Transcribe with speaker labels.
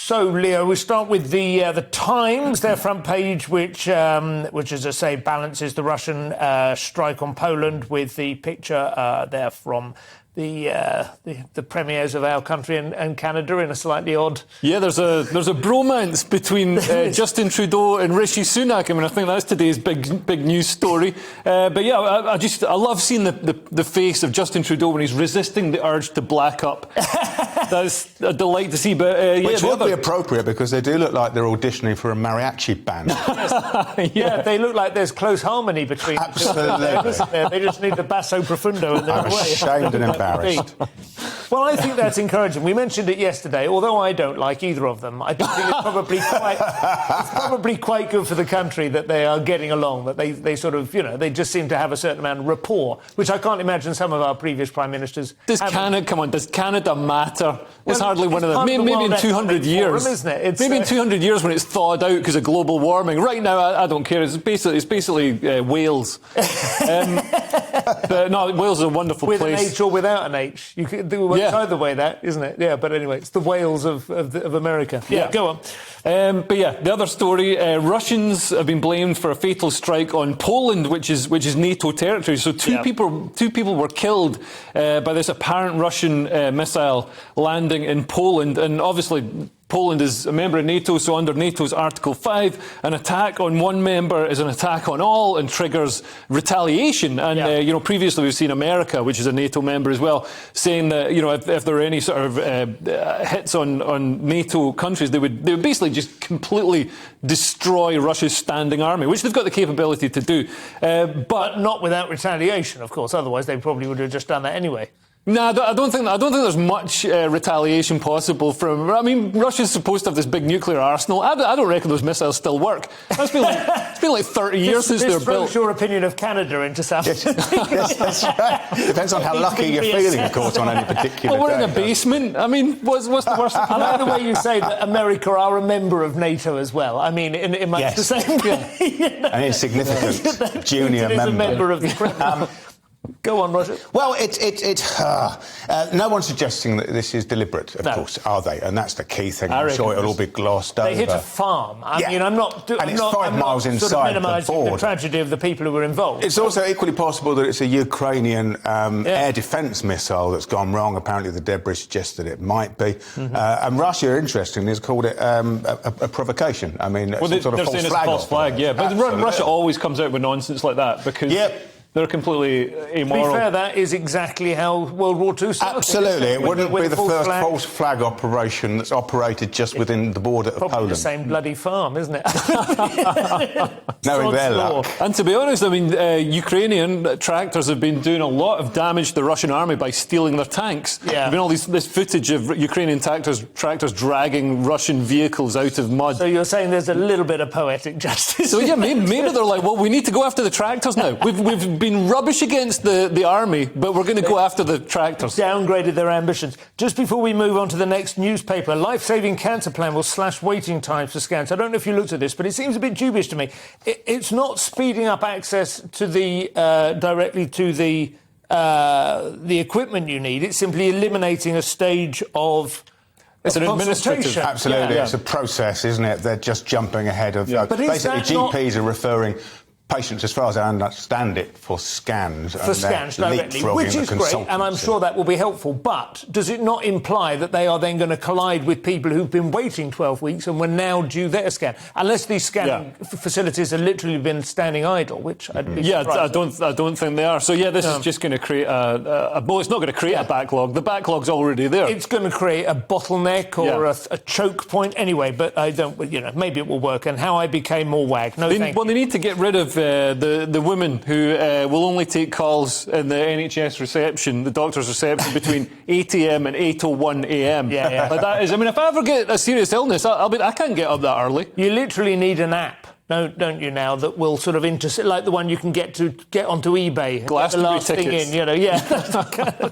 Speaker 1: So, Leo, we start with the Times, their front page, which, as I say, balances the Russian strike on Poland with the picture there from the premiers of our country and Canada in a slightly odd...
Speaker 2: Yeah, there's a bromance between Justin Trudeau and Rishi Sunak. I mean, I think that's today's big news story. But yeah, I love seeing the face of Justin Trudeau when he's resisting the urge to black up. That's a delight to see. But
Speaker 3: which would be appropriate because they do look like they're auditioning for a mariachi band.
Speaker 1: Yeah, they look like there's close harmony between them.
Speaker 3: Absolutely.
Speaker 1: They just need the basso proprofundo in their
Speaker 3: I'm ashamed and embarrassed.
Speaker 1: Well, I think that's encouraging. We mentioned it yesterday. Although I don't like either of them, I do think it's probably quite good for the country that they are getting along, that they sort of, they just seem to have a certain amount of rapport, which I can't imagine some of our previous Prime Ministers
Speaker 2: Does Canada matter? It's hardly one of them. Maybe in 200 years.
Speaker 1: Forum, isn't it?
Speaker 2: Maybe in 200 years when it's thawed out because of global warming. Right now, I don't care. It's basically Wales. But no, Wales is a wonderful place.
Speaker 1: With an H or without an H. You could do either way, that, isn't it? Yeah, but anyway, it's the Wales of America. Yeah, go on.
Speaker 2: But yeah, the other story, Russians have been blamed for a fatal strike on Poland, which is NATO territory. So two people were killed by this apparent Russian missile landing in Poland. And obviously Poland is a member of NATO, so under NATO's Article 5, an attack on one member is an attack on all and triggers retaliation. And, previously we've seen America, which is a NATO member as well, saying that, if there are any sort of hits on NATO countries, they would basically just completely destroy Russia's standing army, which they've got the capability to do.
Speaker 1: But not without retaliation, of course. Otherwise, they probably would have just done that anyway.
Speaker 2: No, I don't think there's much retaliation possible from... I mean, Russia's supposed to have this big nuclear arsenal. I don't reckon those missiles still work. It's been like 30 years since they're built.
Speaker 1: This throws your opinion of Canada into something.
Speaker 3: Yes, that's right. Depends on how lucky you're feeling, of course, on any particular
Speaker 2: day. We're in a
Speaker 3: day,
Speaker 2: basement. I mean, what's the worst?
Speaker 1: I like the way you say that America are a member of NATO as well. I mean, in much the same way.
Speaker 3: An insignificant junior member.
Speaker 1: A member of the Kremlin. Go on, Roger.
Speaker 3: Well, no one's suggesting that this is deliberate, of course, are they? And that's the key thing. I'm sure it'll all be glossed over.
Speaker 1: They hit a farm. I mean, I'm not
Speaker 3: miles inside
Speaker 1: sort of minimising
Speaker 3: the
Speaker 1: the tragedy of the people who were involved.
Speaker 3: It's also equally possible that it's a Ukrainian air defence missile that's gone wrong. Apparently, the debris suggests that it might be. And Russia, interestingly, has called it a provocation. I mean,
Speaker 2: they're saying it's a false flag, yeah. But Russia always comes out with nonsense like that because... They're completely immoral.
Speaker 1: To be fair, that is exactly how World War II started.
Speaker 3: Absolutely. It wouldn't be the first false flag operation that's operated just within the border of Poland.
Speaker 1: Probably the same bloody farm, isn't it?
Speaker 3: Knowing their luck.
Speaker 2: And to be honest, I mean, Ukrainian tractors have been doing a lot of damage to the Russian army by stealing their tanks. Yeah. There's been all this footage of Ukrainian tractors dragging Russian vehicles out of mud.
Speaker 1: So you're saying there's a little bit of poetic justice.
Speaker 2: So yeah, maybe they're like, well, we need to go after the tractors now. We've been rubbish against the army, but we're going to go after the tractors.
Speaker 1: Downgraded their ambitions. Just before we move on to the next newspaper, Life-Saving Cancer Plan will slash waiting times for scans. I don't know if you looked at this, but it seems a bit dubious to me. It's not speeding up access to the directly to the equipment you need. It's simply eliminating a stage of...
Speaker 2: It's an administrative...
Speaker 3: Absolutely. It's a process, isn't it? They're just jumping ahead of... But basically, GPs are referring patients, as far as I understand it, for scans.
Speaker 1: For scans directly, which is great, and I'm sure that will be helpful. But does it not imply that they are then going to collide with people who've been waiting 12 weeks and were now due their scan? Unless these scanning facilities have literally been standing idle, which I'd be surprised.
Speaker 2: I don't think they are. So, this is just going to create well, it's not going to create a backlog. The backlog's already there.
Speaker 1: It's going to create a bottleneck or a choke point anyway, but I don't, maybe it will work. And how I became more WAG. They
Speaker 2: need to get rid of the women who will only take calls in the NHS reception, the doctor's reception, between 8 a.m. and 8:01 a.m. Like that is, I mean, if I ever get a serious illness, I can't get up that early.
Speaker 1: You literally need an app. Don't you now, that will sort of like the one you can get onto eBay.
Speaker 2: Glastonbury
Speaker 1: tickets.
Speaker 2: Thing in,
Speaker 1: that kind of